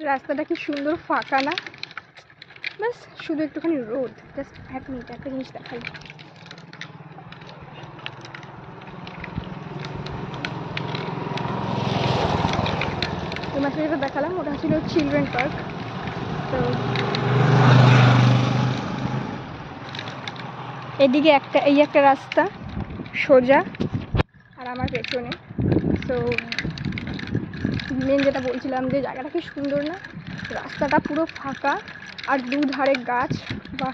রাস্তাটা কি সুন্দর ফাঁকা না? ব্যাস শুধু একটুখানি রোদ। জাস্ট 1 মিনিট একটা জিনিস দেখাই। তোমাকে যেটা দেখালাম ওটা ছিল চিলড্রেন পার্ক। তো এদিকে একটা রাস্তা সোজা আর আমার পেছনে। তো মেন যেটা বলছিলাম যে জায়গাটা কি সুন্দর না? রাস্তাটা পুরো ফাঁকা আর দুধারে গাছ। বা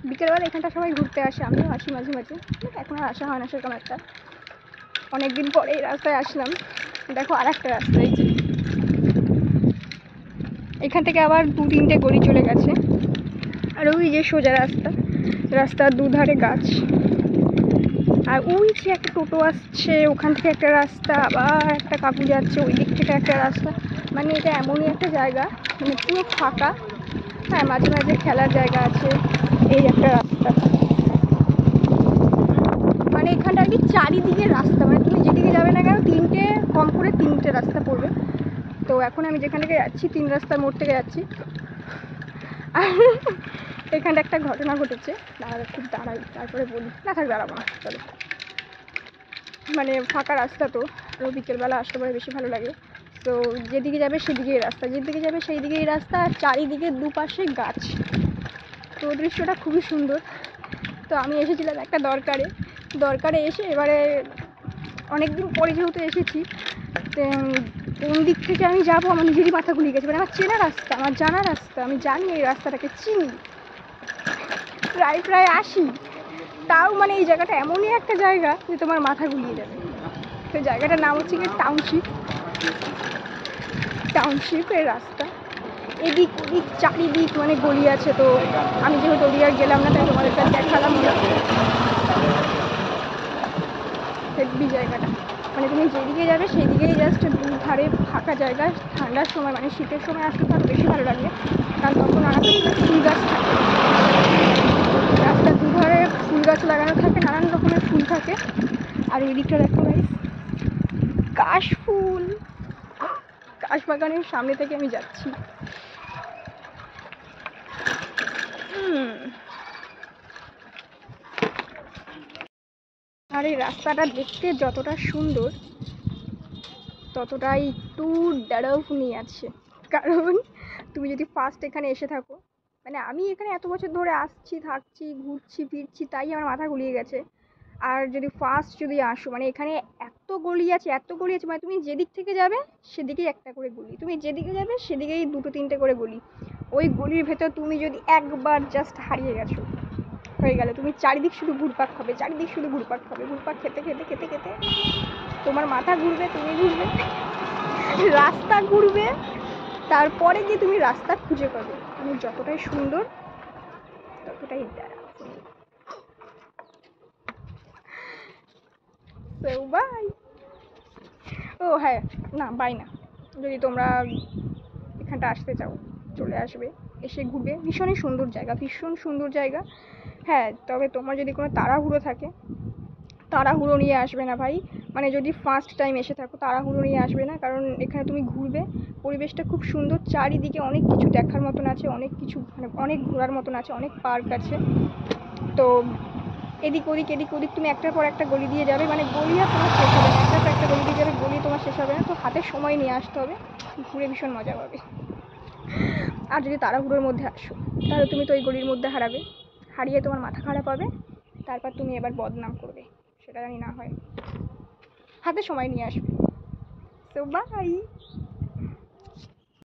বিকেলবেলা এখানটা সবাই ঘুরতে আসে, আমিও আসি মাঝে মাঝে, এখন আর আসা হয় না সেরকম একটা। অনেকদিন পরে এই রাস্তায় আসলাম। দেখো আর একটা রাস্তা, এই যে এখান থেকে আবার 2-3টে গলি চলে গেছে। আর ওই যে সোজা রাস্তার দুধারে গাছ। আর ওই যে একটা টোটো আসছে, ওখান থেকে একটা রাস্তা, আবার একটা কাকু যাচ্ছে, ওই দিক থেকে একটা রাস্তা। মানে এটা এমনই একটা জায়গা, মানে পুরো ফাঁকা। হ্যাঁ, মাঝে মাঝে খেলার জায়গা আছে। এই একটা রাস্তা, মানে এখানটা আর কি চারিদিকে রাস্তা, মানে তুমি যেদিকে যাবে না কেন কম করে 3টে রাস্তা পড়বে। তো এখন আমি যেখান থেকে যাচ্ছি 3 রাস্তার মোড় থেকে যাচ্ছি। আর এখানটা একটা ঘটনা ঘটেছে, খুব দাঁড়াই তারপরে বলি। না থাক, দাঁড়াবো না, চলো। মানে ফাঁকা রাস্তা তো, আরও বিকেলবেলা আসতে পারে বেশি ভালো লাগে। তো যেদিকে যাবে সেদিকেই রাস্তা, যেদিকে যাবে সেই দিকেই রাস্তা, আর চারিদিকে দুপাশে গাছ। তো দৃশ্যটা খুবই সুন্দর। তো আমি এসেছিলাম একটা দরকারে এসে, এবারে অনেকদিন পরে যেহেতু এসেছি, কোন দিক থেকে আমি যাবো আমার নিজেরই মাথা ঘুরিয়ে গেছে। মানে আমার চেনা রাস্তা, আমার জানা রাস্তা, আমি জানি এই রাস্তাটাকে চিনি, প্রায় আসি, তাও মানে এই জায়গাটা এমনই একটা জায়গা যে তোমার মাথা ঘুরিয়ে যাবে। তো জায়গাটার নাম হচ্ছে কি টাউনশিপের রাস্তা। এদিক ওদিক চারিদিক মানে গলি আছে। তো আমি যেহেতু ওদিক আর গেলাম না, তাই তোমাদের কাছে দেখালাম হেভি জায়গাটা। মানে তুমি যেদিকে যাবে সেই দিকেই জাস্ট দুধারে ফাঁকা জায়গা। ঠান্ডার সময় মানে শীতের সময় আসলে তো আরও বেশি ভালো লাগবে, কারণ তখন নানা রকমের ফুল গাছ থাকে, রাস্তার দুধারে ফুল গাছ লাগানো থাকে, নানান রকমের ফুল থাকে। আর ওই দিকটা দেখো ভাই, কাশফুল, কাশবাগানের সামনে থেকে আমি যাচ্ছি। আর এই রাস্তাটা দেখতে যতটা সুন্দর ততটাই একটু ডরাওনি আছে। কারণ তুমি যদি ফার্স্ট এখানে এসে থাকো, মানে আমি এখানে এত বছর ধরে আসছি, থাকছি, ঘুরছি ফিরছি, তাই আমার মাথা গুলিয়ে গেছে। আর যদি ফার্স্ট আসো, মানে এখানে এত গলি আছে, মানে তুমি যেদিক থেকে যাবে সেদিকেই একটা করে গলি, তুমি যেদিকে যাবে সেদিকেই 2-3টে করে গলি। ওই গলির ভেতর তুমি যদি একবার জাস্ট হারিয়ে গেছো, হয়ে গেল। তুমি চারিদিক শুধু ঘুরপাক খাবে, ঘুরপাক খেতে খেতে খেতে খেতে তোমার মাথা ঘুরবে, তুমি ঘুরবে, রাস্তা ঘুরবে, তারপরে গিয়ে তুমি রাস্তা খুঁজে পাবে। মানে যতটাই সুন্দর ততটাই বাই। ও হ্যাঁ, না বাই না, যদি তোমরা এখানটা আসতে চাও চলে আসবে, এসে ঘুরবে। ভীষণই সুন্দর জায়গা, ভীষণ সুন্দর জায়গা। হ্যাঁ, তবে তোমার যদি কোনো তাড়াহুড়ো থাকে, তাড়াহুড়ো নিয়ে আসবে না ভাই। মানে যদি ফার্স্ট টাইম এসে থাকো তাড়াহুড়ো নিয়ে আসবে না, কারণ এখানে তুমি ঘুরবে, পরিবেশটা খুব সুন্দর, চারিদিকে অনেক কিছু দেখার মতন আছে, অনেক কিছু মানে অনেক ঘোরার মতন আছে, অনেক পার্ক আছে। তো এদিক ওদিক তুমি একটার পর একটা গলি দিয়ে যাবে, মানে গলি আর তোমার শেষ হবে না, একটার পর একটা গলি দিয়ে যাবে, গলি তোমার শেষ হবে না। তো হাতে সময় নিয়ে আসতে হবে, ঘুরে ভীষণ মজা পাবে। আর যদি তাড়াহুড়োর মধ্যে আসো তাহলে তুমি তো ওই গলির মধ্যে হারিয়ে তোমার মাথা খারাপ হবে, তারপর তুমি এবার বদনাম করবে, সেটা জানি না হয়। হাতে সময় নিয়ে আসবে। তো বাই।